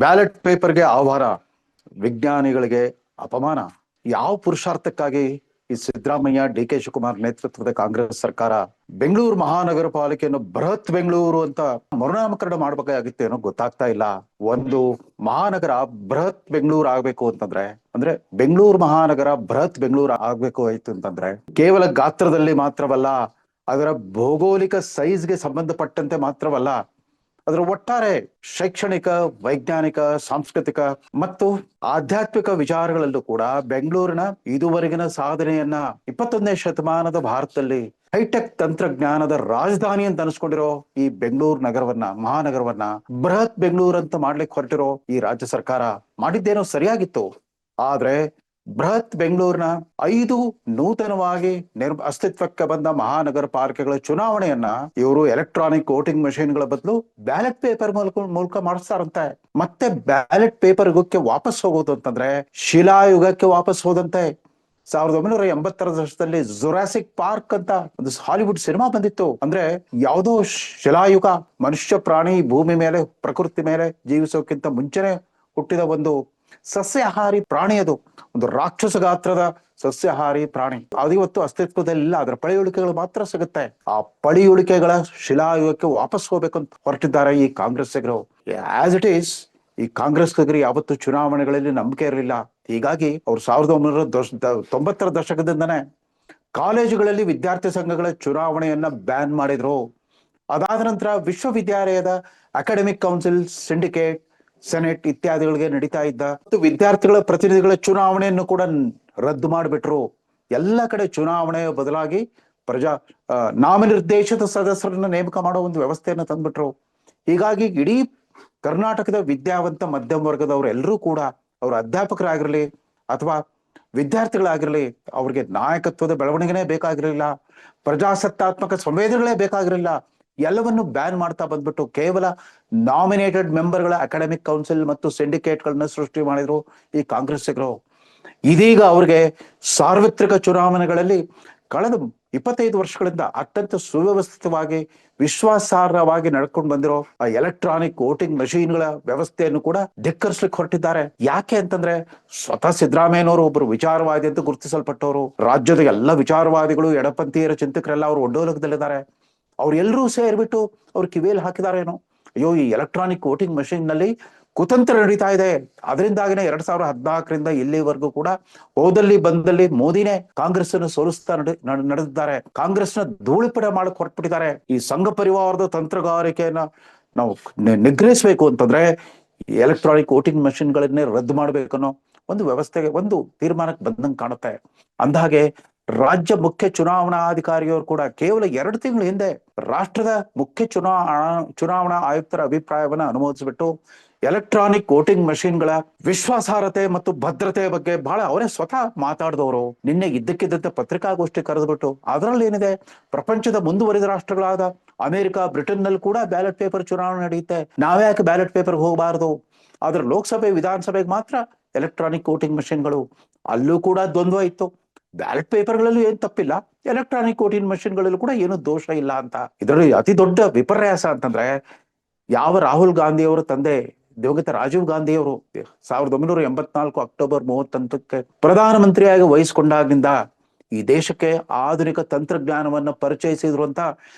Ballot ಪೇಪರ್ಗೆ ಆಹ್ವಾನ, ವಿಜ್ಞಾನಿಗಳಿಗೆ ಅಪಮಾನ. ಯಾವ ಪುರುಷಾರ್ಥಕ್ಕಾಗಿ ಈ ಸಿದ್ದರಾಮಯ್ಯ, ಡಿ ಕೆ ಶಿವಕುಮಾರ್ ನೇತೃತ್ವದ ಕಾಂಗ್ರೆಸ್ ಸರ್ಕಾರ ಬೆಂಗಳೂರು ಮಹಾನಗರ ಪಾಲಿಕೆಯನ್ನು ಬೃಹತ್ ಬೆಂಗಳೂರು ಅಂತ ಮರುನಾಮಕರಣ ಮಾಡಬೇಕಾಗಿತ್ತೇನೋ ಗೊತ್ತಾಗ್ತಾ ಇಲ್ಲ. ಒಂದು ಮಹಾನಗರ ಬೃಹತ್ ಬೆಂಗಳೂರು ಆಗ್ಬೇಕು ಅಂತಂದ್ರೆ, ಅಂದ್ರೆ ಬೆಂಗಳೂರು ಮಹಾನಗರ ಬೃಹತ್ ಬೆಂಗಳೂರು ಆಗ್ಬೇಕು ಆಯ್ತು ಅಂತಂದ್ರೆ ಕೇವಲ ಗಾತ್ರದಲ್ಲಿ ಮಾತ್ರವಲ್ಲ, ಅದರ ಭೌಗೋಳಿಕ ಸೈಜ್ಗೆ ಸಂಬಂಧಪಟ್ಟಂತೆ ಮಾತ್ರವಲ್ಲ, ಅದರ ಒಟ್ಟಾರೆ ಶೈಕ್ಷಣಿಕ, ವೈಜ್ಞಾನಿಕ, ಸಾಂಸ್ಕೃತಿಕ ಮತ್ತು ಆಧ್ಯಾತ್ಮಿಕ ವಿಚಾರಗಳಲ್ಲೂ ಕೂಡ ಬೆಂಗಳೂರಿನ ಇದುವರೆಗಿನ ಸಾಧನೆಯನ್ನ 21ನೇ ಶತಮಾನದ ಭಾರತದಲ್ಲಿ ಹೈಟೆಕ್ ತಂತ್ರಜ್ಞಾನದ ರಾಜಧಾನಿ ಅಂತ ಅನಿಸ್ಕೊಂಡಿರೋ ಈ ಬೆಂಗಳೂರು ನಗರವನ್ನ, ಮಹಾನಗರವನ್ನ ಬೃಹತ್ ಬೆಂಗಳೂರು ಅಂತ ಮಾಡ್ಲಿಕ್ಕೆ ಹೊರಟಿರೋ ಈ ರಾಜ್ಯ ಸರ್ಕಾರ ಮಾಡಿದ್ದೇನೋ ಸರಿಯಾಗಿತ್ತು. ಆದ್ರೆ ಬೃಹತ್ ಬೆಂಗಳೂರಿನ 5 ನೂತನವಾಗಿ ಅಸ್ತಿತ್ವಕ್ಕೆ ಬಂದ ಮಹಾನಗರ ಪಾಲಿಕೆಗಳ ಚುನಾವಣೆಯನ್ನ ಇವರು ಎಲೆಕ್ಟ್ರಾನಿಕ್ ವೋಟಿಂಗ್ ಮಷೀನ್ಗಳ ಬದಲು ಬ್ಯಾಲೆಟ್ ಪೇಪರ್ ಮೂಲಕ ಮಾಡಿಸ್ತಾರಂತೆ. ಮತ್ತೆ ಬ್ಯಾಲೆಟ್ ಪೇಪರ್ ಯುಗಕ್ಕೆ ವಾಪಸ್ ಹೋಗೋದು ಅಂತಂದ್ರೆ ಶಿಲಾಯುಗಕ್ಕೆ ವಾಪಸ್ ಹೋದಂತೆ. 1980ರ ದಶಕದಲ್ಲಿ ಜುರಾಸಿಕ್ ಪಾರ್ಕ್ ಅಂತ ಒಂದು ಹಾಲಿವುಡ್ ಸಿನಿಮಾ ಬಂದಿತ್ತು. ಅಂದ್ರೆ ಯಾವುದೋ ಶಿಲಾಯುಗ, ಮನುಷ್ಯ ಪ್ರಾಣಿ ಭೂಮಿ ಮೇಲೆ, ಪ್ರಕೃತಿ ಮೇಲೆ ಜೀವಿಸೋಕ್ಕಿಂತ ಮುಂಚೆನೆ ಹುಟ್ಟಿದ ಒಂದು ಸಸ್ಯಾಹಾರಿ ಪ್ರಾಣಿ. ಅದು ಒಂದು ರಾಕ್ಷಸ ಗಾತ್ರದ ಸಸ್ಯಾಹಾರಿ ಪ್ರಾಣಿ. ಅದು ಇವತ್ತು ಅಸ್ತಿತ್ವದಲ್ಲಿಲ್ಲ. ಅದರ ಪಳೆಯುಳಿಕೆಗಳು ಮಾತ್ರ ಸಿಗುತ್ತೆ. ಆ ಪಳೆಯುಳಿಕೆಗಳ ಶಿಲಾಯುಗಕ್ಕೆ ವಾಪಸ್ ಹೋಗ್ಬೇಕಂತ ಹೊರಟಿದ್ದಾರೆ ಈ ಕಾಂಗ್ರೆಸ್ಸಿಗರು. ಆಸ್ ಇಟ್ ಈಸ್, ಈ ಕಾಂಗ್ರೆಸ್ಸಿಗರು ಯಾವತ್ತು ಚುನಾವಣೆಗಳಲ್ಲಿ ನಂಬಿಕೆ ಇರಲಿಲ್ಲ. ಹೀಗಾಗಿ ಅವ್ರು 1990ರ ದಶಕದಿಂದನೇ ಕಾಲೇಜುಗಳಲ್ಲಿ ವಿದ್ಯಾರ್ಥಿ ಸಂಘಗಳ ಚುನಾವಣೆಯನ್ನ ಬ್ಯಾನ್ ಮಾಡಿದ್ರು. ಅದಾದ ನಂತರ ವಿಶ್ವವಿದ್ಯಾಲಯದ ಅಕಾಡೆಮಿಕ್ ಕೌನ್ಸಿಲ್, ಸಿಂಡಿಕೇಟ್, ಸೆನೆಟ್ ಇತ್ಯಾದಿಗಳಿಗೆ ನಡೀತಾ ಇದ್ದ ವಿದ್ಯಾರ್ಥಿಗಳ ಪ್ರತಿನಿಧಿಗಳ ಚುನಾವಣೆಯನ್ನು ಕೂಡ ರದ್ದು ಮಾಡಿಬಿಟ್ರು. ಎಲ್ಲ ಕಡೆ ಚುನಾವಣೆಯ ಬದಲಾಗಿ ನಾಮನಿರ್ದೇಶಿತ ಸದಸ್ಯರನ್ನ ನೇಮಕ ಮಾಡೋ ಒಂದು ವ್ಯವಸ್ಥೆಯನ್ನು ತಂದ್ಬಿಟ್ರು. ಹೀಗಾಗಿ ಇಡೀ ಕರ್ನಾಟಕದ ವಿದ್ಯಾವಂತ ಮಧ್ಯಮ ವರ್ಗದವರು ಎಲ್ಲರೂ ಕೂಡ, ಅವ್ರ ಅಧ್ಯಾಪಕರಾಗಿರ್ಲಿ ಅಥವಾ ವಿದ್ಯಾರ್ಥಿಗಳಾಗಿರ್ಲಿ, ಅವ್ರಿಗೆ ನಾಯಕತ್ವದ ಬೆಳವಣಿಗೆನೇ ಬೇಕಾಗಿರಲಿಲ್ಲ, ಪ್ರಜಾಸತ್ತಾತ್ಮಕ ಸಂವೇದನೆಗಳೇ ಬೇಕಾಗಿರಲಿಲ್ಲ. ಎಲ್ಲವನ್ನು ಬ್ಯಾನ್ ಮಾಡ್ತಾ ಬಂದ್ಬಿಟ್ಟು ಕೇವಲ ನಾಮಿನೇಟೆಡ್ ಮೆಂಬರ್ಗಳ ಅಕಾಡೆಮಿಕ್ ಕೌನ್ಸಿಲ್ ಮತ್ತು ಸಿಂಡಿಕೇಟ್ಗಳನ್ನ ಸೃಷ್ಟಿ ಮಾಡಿದ್ರು ಈ ಕಾಂಗ್ರೆಸ್ಸಿಗರು. ಇದೀಗ ಅವ್ರಿಗೆ ಸಾರ್ವತ್ರಿಕ ಚುನಾವಣೆಗಳಲ್ಲಿ ಕಳೆದ 25 ವರ್ಷಗಳಿಂದ ಅತ್ಯಂತ ಸುವ್ಯವಸ್ಥಿತವಾಗಿ, ವಿಶ್ವಾಸಾರ್ಹವಾಗಿ ನಡ್ಕೊಂಡು ಬಂದಿರೋ ಆ ಎಲೆಕ್ಟ್ರಾನಿಕ್ ವೋಟಿಂಗ್ ಮಷೀನ್ಗಳ ವ್ಯವಸ್ಥೆಯನ್ನು ಕೂಡ ಧಿಕ್ಕರಿಸ್ಲಿಕ್ಕೆ ಹೊರಟಿದ್ದಾರೆ. ಯಾಕೆ ಅಂತಂದ್ರೆ, ಸ್ವತಃ ಸಿದ್ದರಾಮಯ್ಯನವರು ಒಬ್ಬರು ವಿಚಾರವಾದಿ ಅಂತ ಗುರುತಿಸಲ್ಪಟ್ಟವರು. ರಾಜ್ಯದ ಎಲ್ಲ ವಿಚಾರವಾದಿಗಳು, ಎಡಪಂಥೀಯರ ಚಿಂತಕರೆಲ್ಲ ಅವರು ಒಡ್ಡೋಲಕದಲ್ಲಿದ್ದಾರೆ. ಅವ್ರು ಎಲ್ಲರೂ ಸೇರ್ಬಿಟ್ಟು ಅವ್ರು ಕಿವಿಯಲ್ಲಿ ಹಾಕಿದಾರೇನೋ, ಅಯ್ಯೋ ಈ ಎಲೆಕ್ಟ್ರಾನಿಕ್ ವೋಟಿಂಗ್ ಮಷೀನ್ ನಲ್ಲಿ ಕುತಂತ್ರ ನಡೀತಾ ಇದೆ, ಅದರಿಂದಾಗಿನೇ 2014ರಿಂದ ಇಲ್ಲಿವರೆಗೂ ಕೂಡ ಹೋದಲ್ಲಿ ಬಂದಲ್ಲಿ ಮೋದಿನೇ ಕಾಂಗ್ರೆಸ್ ಅನ್ನು ಸೋಲಿಸ್ತಾ ನಡೆದಿದ್ದಾರೆ. ಕಾಂಗ್ರೆಸ್ನ ಧೂಳಿಪಟ ಮಾಡಕ್ ಹೊರಟ್ಬಿಟ್ಟಿದ್ದಾರೆ. ಈ ಸಂಘ ಪರಿವಾರದ ತಂತ್ರಗಾರಿಕೆಯನ್ನ ನಾವು ನಿಗ್ರಹಿಸಬೇಕು ಅಂತಂದ್ರೆ ಎಲೆಕ್ಟ್ರಾನಿಕ್ ವೋಟಿಂಗ್ ಮಷೀನ್ಗಳನ್ನೇ ರದ್ದು ಮಾಡ್ಬೇಕನ್ನೋ ಒಂದು ವ್ಯವಸ್ಥೆಗೆ, ಒಂದು ತೀರ್ಮಾನಕ್ಕೆ ಬಂದಂಗೆ ಕಾಣುತ್ತೆ. ಅಂದಹಾಗೆ ರಾಜ್ಯ ಮುಖ್ಯ ಚುನಾವಣಾಧಿಕಾರಿಯವರು ಕೂಡ ಕೇವಲ 2 ತಿಂಗಳ ಹಿಂದೆ ರಾಷ್ಟ್ರದ ಮುಖ್ಯ ಚುನಾವಣಾ ಆಯುಕ್ತರ ಅಭಿಪ್ರಾಯವನ್ನ ಅನುಮೋದಿಸಿಬಿಟ್ಟು ಎಲೆಕ್ಟ್ರಾನಿಕ್ ವೋಟಿಂಗ್ ಮಷೀನ್ಗಳ ವಿಶ್ವಾಸಾರ್ಹತೆ ಮತ್ತು ಭದ್ರತೆ ಬಗ್ಗೆ ಬಹಳ ಅವರೇ ಸ್ವತಃ ಮಾತಾಡಿದವರು. ನಿನ್ನೆ ಇದ್ದಕ್ಕಿದ್ದಂತೆ ಪತ್ರಿಕಾಗೋಷ್ಠಿ ಕರೆದುಬಿಟ್ಟು ಅದರಲ್ಲಿ ಏನಿದೆ, ಪ್ರಪಂಚದ ಮುಂದುವರಿದ ರಾಷ್ಟ್ರಗಳಾದ ಅಮೆರಿಕ, ಬ್ರಿಟನ್ ನಲ್ಲಿ ಕೂಡ ಬ್ಯಾಲೆಟ್ ಪೇಪರ್ ಚುನಾವಣೆ ನಡೆಯುತ್ತೆ, ನಾವ್ಯಾಕೆ ಬ್ಯಾಲೆಟ್ ಪೇಪರ್ ಹೋಗಬಾರದು, ಆದ್ರೆ ಲೋಕಸಭೆ, ವಿಧಾನಸಭೆಗೆ ಮಾತ್ರ ಎಲೆಕ್ಟ್ರಾನಿಕ್ ವೋಟಿಂಗ್ ಮಷೀನ್ಗಳು. ಅಲ್ಲೂ ಕೂಡ ದ್ವಂದ್ವ ಇತ್ತು. ಬ್ಯಾಲೆಟ್ ಪೇಪರ್ಗಳಲ್ಲೂ ಏನ್ ತಪ್ಪಿಲ್ಲ, ಎಲೆಕ್ಟ್ರಾನಿಕ್ ವೋಟಿಂಗ್ ಮಷೀನ್ಗಳಲ್ಲೂ ಕೂಡ ಏನು ದೋಷ ಇಲ್ಲ ಅಂತ. ಇದರಲ್ಲಿ ಅತಿ ದೊಡ್ಡ ವಿಪರ್ಯಾಸ ಅಂತಂದ್ರೆ, ಯಾವ ರಾಹುಲ್ ಗಾಂಧಿಯವರ ತಂದೆ ದಿವಂಗತ ರಾಜೀವ್ ಗಾಂಧಿಯವರು 1984 ಅಕ್ಟೋಬರ್ 30ಕ್ಕೆ ಪ್ರಧಾನಮಂತ್ರಿಯಾಗಿ ವಹಿಸಿಕೊಂಡಾಗಿಂದ ಈ ದೇಶಕ್ಕೆ ಆಧುನಿಕ ತಂತ್ರಜ್ಞಾನವನ್ನ ಪರಿಚಯಿಸಿದ್ರು ಅಂತ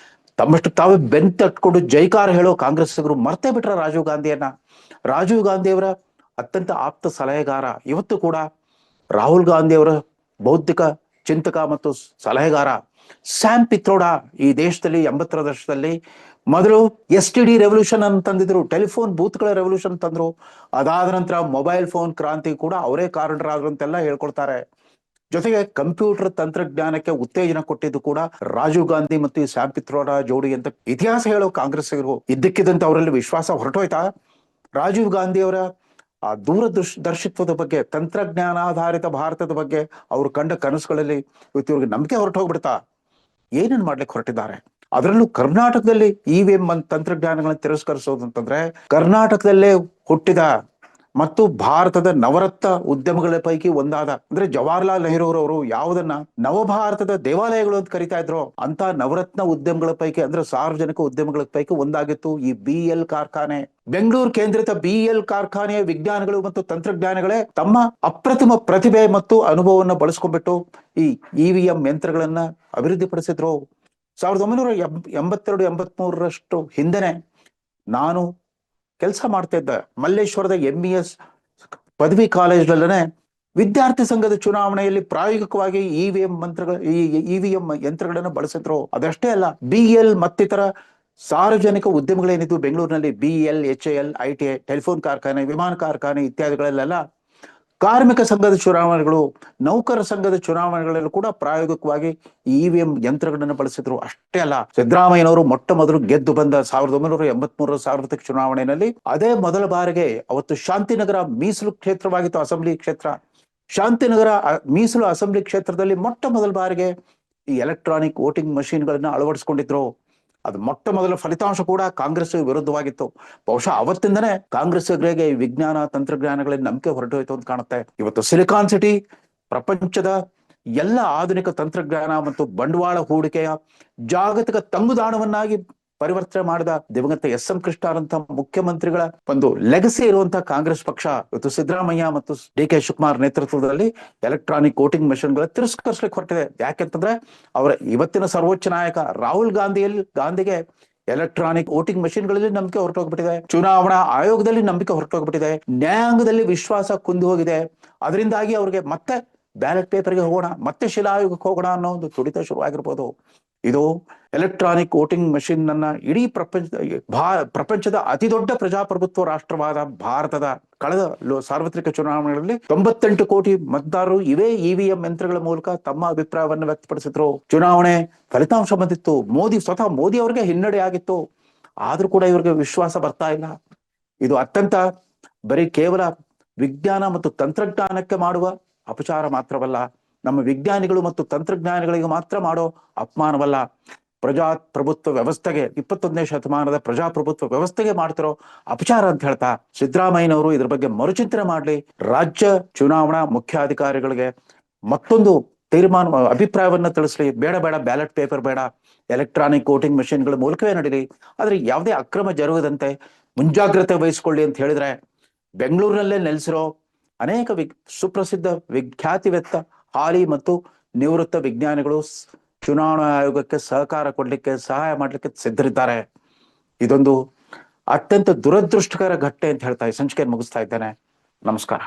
ತಮ್ಮಷ್ಟು ತಾವೇ ಬೆನ್ ತಟ್ಕೊಂಡು ಜೈಕಾರ ಹೇಳೋ ಕಾಂಗ್ರೆಸ್ಸಿಗರು ಮರ್ತೇ ಬಿಟ್ರ ರಾಜೀವ್ ಗಾಂಧಿಯನ್ನ. ರಾಜೀವ್ ಗಾಂಧಿಯವರ ಅತ್ಯಂತ ಆಪ್ತ ಸಲಹೆಗಾರ, ಇವತ್ತು ಕೂಡ ರಾಹುಲ್ ಗಾಂಧಿಯವರ ಬೌದ್ಧಿಕ ಚಿಂತಕ ಮತ್ತು ಸಲಹೆಗಾರ ಸ್ಯಾಮ್ ಪಿತ್ರೋಡಾ ಈ ದೇಶದಲ್ಲಿ 80ರ ದಶಕದಲ್ಲಿ ಮೊದಲು STD ರೆವಲ್ಯೂಷನ್ ಅಂತ ತಂದಿದ್ರು, ಟೆಲಿಫೋನ್ ಬೂತ್ಗಳ ರೆವಲ್ಯೂಷನ್ ತಂದ್ರು. ಅದಾದ ನಂತರ ಮೊಬೈಲ್ ಫೋನ್ ಕ್ರಾಂತಿ ಕೂಡ ಅವರೇ ಕಾರಣರಾದ್ರು ಅಂತೆಲ್ಲ ಹೇಳ್ಕೊಳ್ತಾರೆ. ಜೊತೆಗೆ ಕಂಪ್ಯೂಟರ್ ತಂತ್ರಜ್ಞಾನಕ್ಕೆ ಉತ್ತೇಜನ ಕೊಟ್ಟಿದ್ದು ಕೂಡ ರಾಜೀವ್ ಗಾಂಧಿ ಮತ್ತು ಈ ಸ್ಯಾಮ್ ಪಿತ್ರೋಡಾ ಜೋಡಿ ಅಂತ ಇತಿಹಾಸ ಹೇಳೋ ಕಾಂಗ್ರೆಸ್ಸಿಗರು. ಇದ್ದಕ್ಕಿದ್ದಂತೆ ಅವರಲ್ಲಿ ವಿಶ್ವಾಸ ಹೊರಟೋಯ್ತಾ? ರಾಜೀವ್ ಗಾಂಧಿಯವರ ಆ ದೂರದರ್ಶಿತ್ವದ ಬಗ್ಗೆ, ತಂತ್ರಜ್ಞಾನಾಧಾರಿತ ಭಾರತದ ಬಗ್ಗೆ ಅವರು ಕಂಡ ಕನಸುಗಳಲ್ಲಿ ಇವತ್ತು ಇವ್ರಿಗೆ ನಂಬಿಕೆ ಹೊರಟು ಹೋಗ್ಬಿಡ್ತಾ? ಏನೇನ್ ಮಾಡ್ಲಿಕ್ಕೆ ಹೊರಟಿದ್ದಾರೆ? ಅದರಲ್ಲೂ ಕರ್ನಾಟಕದಲ್ಲಿ EVM ತಂತ್ರಜ್ಞಾನಗಳನ್ನ ತಿರಸ್ಕರಿಸೋದು ಅಂತಂದ್ರೆ, ಕರ್ನಾಟಕದಲ್ಲೇ ಹುಟ್ಟಿದ ಮತ್ತು ಭಾರತದ ನವರತ್ನ ಉದ್ಯಮಗಳ ಪೈಕಿ ಒಂದಾದ ಅಂದ್ರೆ ಜವಾಹರ್ಲಾಲ್ ನೆಹರೂರವರು ಯಾವುದನ್ನ ನವಭಾರತದ ದೇವಾಲಯಗಳು ಅಂತ ಕರಿತಾ ಇದ್ರು ಅಂತ ನವರತ್ನ ಉದ್ಯಮಗಳ ಪೈಕಿ ಅಂದ್ರೆ ಸಾರ್ವಜನಿಕ ಉದ್ಯಮಗಳ ಪೈಕಿ ಒಂದಾಗಿತ್ತು ಈ BEL ಕಾರ್ಖಾನೆ. ಬೆಂಗಳೂರು ಕೇಂದ್ರಿತ BEL ಕಾರ್ಖಾನೆಯ ವಿಜ್ಞಾನಿಗಳು ಮತ್ತು ತಂತ್ರಜ್ಞಾನಿಗಳೇ ತಮ್ಮ ಅಪ್ರತಿಮ ಪ್ರತಿಭೆ ಮತ್ತು ಅನುಭವವನ್ನು ಬಳಸ್ಕೊಂಡ್ಬಿಟ್ಟು ಈ EVM ಯಂತ್ರಗಳನ್ನ ಅಭಿವೃದ್ಧಿಪಡಿಸಿದ್ರು. 1982-83ರಷ್ಟು ಹಿಂದೆನೆ ನಾನು ಕೆಲಸ ಮಾಡ್ತಾ ಇದ್ದ ಮಲ್ಲೇಶ್ವರದ MES ಪದವಿ ಕಾಲೇಜ್ನಲ್ಲೇ ವಿದ್ಯಾರ್ಥಿ ಸಂಘದ ಚುನಾವಣೆಯಲ್ಲಿ ಪ್ರಾಯೋಗಿಕವಾಗಿ EVM ಯಂತ್ರಗಳನ್ನು ಬಳಸಿದ್ರು. ಅದಷ್ಟೇ ಅಲ್ಲ, BEL ಮತ್ತಿತರ ಸಾರ್ವಜನಿಕ ಉದ್ಯಮಗಳೇನಿದ್ದು ಬೆಂಗಳೂರಿನಲ್ಲಿ BEL, HAL, ITI, ಟೆಲಿಫೋನ್ ಕಾರ್ಖಾನೆ, ವಿಮಾನ ಕಾರ್ಖಾನೆ ಇತ್ಯಾದಿಗಳಲ್ಲೆಲ್ಲ ಕಾರ್ಮಿಕ ಸಂಘದ ಚುನಾವಣೆಗಳು, ನೌಕರ ಸಂಘದ ಚುನಾವಣೆಗಳಲ್ಲೂ ಕೂಡ ಪ್ರಾಯೋಗಿಕವಾಗಿ EVM ಯಂತ್ರಗಳನ್ನು ಬಳಸಿದ್ರು. ಅಷ್ಟೇ ಅಲ್ಲ, ಸಿದ್ದರಾಮಯ್ಯನವರು ಮೊಟ್ಟ ಮೊದಲು ಗೆದ್ದು ಬಂದ 1983 ಸಾರ್ವತ್ರಿಕ ಚುನಾವಣೆಯಲ್ಲಿ ಅದೇ ಮೊದಲ ಬಾರಿಗೆ ಅವತ್ತು ಶಾಂತಿನಗರ ಮೀಸಲು ಕ್ಷೇತ್ರವಾಗಿತ್ತು, ಅಸೆಂಬ್ಲಿ ಕ್ಷೇತ್ರ. ಶಾಂತಿನಗರ ಮೀಸಲು ಅಸೆಂಬ್ಲಿ ಕ್ಷೇತ್ರದಲ್ಲಿ ಮೊಟ್ಟ ಮೊದಲ ಬಾರಿಗೆ ಈ ಎಲೆಕ್ಟ್ರಾನಿಕ್ ವೋಟಿಂಗ್ ಮಷೀನ್ಗಳನ್ನ ಅಳವಡಿಸಿಕೊಂಡಿದ್ರು. ಅದು ಮೊಟ್ಟ ಮೊದಲ ಫಲಿತಾಂಶ ಕೂಡ ಕಾಂಗ್ರೆಸ್ ವಿರುದ್ಧವಾಗಿತ್ತು. ಬಹುಶಃ ಅವತ್ತಿಂದನೇ ಕಾಂಗ್ರೆಸ್ಸಿಗರಿಗೆ ವಿಜ್ಞಾನ ತಂತ್ರಜ್ಞಾನಗಳಲ್ಲಿ ನಂಬಿಕೆ ಹೊರಟೋಯ್ತು ಅಂತ ಕಾಣುತ್ತೆ. ಇವತ್ತು ಸಿಲಿಕಾನ್ ಸಿಟಿ ಪ್ರಪಂಚದ ಎಲ್ಲ ಆಧುನಿಕ ತಂತ್ರಜ್ಞಾನ ಮತ್ತು ಬಂಡವಾಳ ಹೂಡಿಕೆಯ ಜಾಗತಿಕ ತಂಗುದಾಣವನ್ನಾಗಿ ಪರಿವರ್ತನೆ ಮಾಡಿದ ದಿವಂಗತ SM ಕೃಷ್ಣರಂತ ಮುಖ್ಯಮಂತ್ರಿಗಳ ಒಂದು ಲೆಗಸಿ ಇರುವಂತಹ ಕಾಂಗ್ರೆಸ್ ಪಕ್ಷ ಇವತ್ತು ಸಿದ್ದರಾಮಯ್ಯ ಮತ್ತು DK ಶಿವಕುಮಾರ್ ನೇತೃತ್ವದಲ್ಲಿ ಎಲೆಕ್ಟ್ರಾನಿಕ್ ವೋಟಿಂಗ್ ಮೆಷಿನ್ಗಳ ತಿರಸ್ಕರಿಸಲಿಕ್ಕೆ ಹೊರಟಿದೆ. ಯಾಕೆಂತಂದ್ರೆ ಅವರ ಇವತ್ತಿನ ಸರ್ವೋಚ್ಚ ನಾಯಕ ರಾಹುಲ್ ಗಾಂಧಿಗೆ ಎಲೆಕ್ಟ್ರಾನಿಕ್ ವೋಟಿಂಗ್ ಮೆಷಿನ್ಗಳಲ್ಲಿ ನಂಬಿಕೆ ಹೊರಟೋಗ್ಬಿಟ್ಟಿದೆ, ಚುನಾವಣಾ ಆಯೋಗದಲ್ಲಿ ನಂಬಿಕೆ ಹೊರಟೋಗ್ಬಿಟ್ಟಿದೆ, ನ್ಯಾಯಾಂಗದಲ್ಲಿ ವಿಶ್ವಾಸ ಕುಂದಿ ಹೋಗಿದೆ. ಅದರಿಂದಾಗಿ ಅವ್ರಿಗೆ ಮತ್ತೆ ಬ್ಯಾಲೆಟ್ ಪೇಪರ್ಗೆ ಹೋಗೋಣ, ಮತ್ತೆ ಶಿಲಾಯುಗಕ್ಕೆ ಹೋಗೋಣ ಅನ್ನೋ ಒಂದು ತುಡಿತ ಶುರುವಾಗಿರ್ಬೋದು. ಇದು ಎಲೆಕ್ಟ್ರಾನಿಕ್ ವೋಟಿಂಗ್ ಮಷಿನ್ ಅನ್ನ ಇಡೀ ಪ್ರಪಂಚದ ಅತಿ ದೊಡ್ಡ ಪ್ರಜಾಪ್ರಭುತ್ವ ರಾಷ್ಟ್ರವಾದ ಭಾರತದ ಕಳೆದ ಸಾರ್ವತ್ರಿಕ ಚುನಾವಣೆಗಳಲ್ಲಿ 98 ಕೋಟಿ ಮತದಾರರು ಇವೇ EVM ಯಂತ್ರಗಳ ಮೂಲಕ ತಮ್ಮ ಅಭಿಪ್ರಾಯವನ್ನು ವ್ಯಕ್ತಪಡಿಸಿದ್ರು. ಚುನಾವಣೆ ಫಲಿತಾಂಶ ಬಂದಿತ್ತು, ಸ್ವತಃ ಮೋದಿ ಅವರಿಗೆ ಹಿನ್ನಡೆ ಆಗಿತ್ತು. ಆದ್ರೂ ಕೂಡ ಇವರಿಗೆ ವಿಶ್ವಾಸ ಬರ್ತಾ ಇಲ್ಲ. ಇದು ಅತ್ಯಂತ ಬರೀ ಕೇವಲ ವಿಜ್ಞಾನ ಮತ್ತು ತಂತ್ರಜ್ಞಾನಕ್ಕೆ ಮಾಡುವ ಅಪಚಾರ ಮಾತ್ರವಲ್ಲ, ನಮ್ಮ ವಿಜ್ಞಾನಿಗಳು ಮತ್ತು ತಂತ್ರಜ್ಞಾನಿಗಳಿಗೆ ಮಾತ್ರ ಮಾಡೋ ಅಪಮಾನವಲ್ಲ, ಪ್ರಜಾಪ್ರಭುತ್ವ ವ್ಯವಸ್ಥೆಗೆ, 21ನೇ ಶತಮಾನದ ಪ್ರಜಾಪ್ರಭುತ್ವ ವ್ಯವಸ್ಥೆಗೆ ಮಾಡ್ತಿರೋ ಅಪಚಾರ ಅಂತ ಹೇಳ್ತಾ ಸಿದ್ದರಾಮಯ್ಯನವರು ಇದ್ರ ಬಗ್ಗೆ ಮರುಚಿಂತನೆ ಮಾಡ್ಲಿ, ರಾಜ್ಯ ಚುನಾವಣಾ ಮುಖ್ಯಾಧಿಕಾರಿಗಳಿಗೆ ಮತ್ತೊಂದು ಅಭಿಪ್ರಾಯವನ್ನ ತಿಳಿಸ್ಲಿ. ಬೇಡ ಬ್ಯಾಲೆಟ್ ಪೇಪರ್ ಬೇಡ, ಎಲೆಕ್ಟ್ರಾನಿಕ್ ವೋಟಿಂಗ್ ಮೆಷಿನ್ಗಳ ಮೂಲಕವೇ ನಡೀಲಿ. ಆದ್ರೆ ಯಾವುದೇ ಅಕ್ರಮ ಜರುಗದಂತೆ ಮುಂಜಾಗ್ರತೆ ವಹಿಸ್ಕೊಳ್ಳಿ ಅಂತ ಹೇಳಿದ್ರೆ ಬೆಂಗಳೂರಿನಲ್ಲೇ ನೆಲೆಸಿರೋ ಅನೇಕ ಸುಪ್ರಸಿದ್ಧ ವಿಖ್ಯಾತಿವೆತ್ತ ಹಾಲಿ ಮತ್ತು ನಿವೃತ್ತ ವಿಜ್ಞಾನಿಗಳು ಚುನಾವಣಾ ಆಯೋಗಕ್ಕೆ ಸಹಕಾರ ಕೊಡ್ಲಿಕ್ಕೆ, ಸಹಾಯ ಮಾಡ್ಲಿಕ್ಕೆ ಸಿದ್ಧರಿದ್ದಾರೆ. ಇದೊಂದು ಅತ್ಯಂತ ದುರದೃಷ್ಟಕರ ಘಟನೆ ಅಂತ ಹೇಳ್ತಾ ಈ ಸಂಚಿಕೆ ಮುಗಿಸ್ತಾ ಇದ್ದೇನೆ. ನಮಸ್ಕಾರ.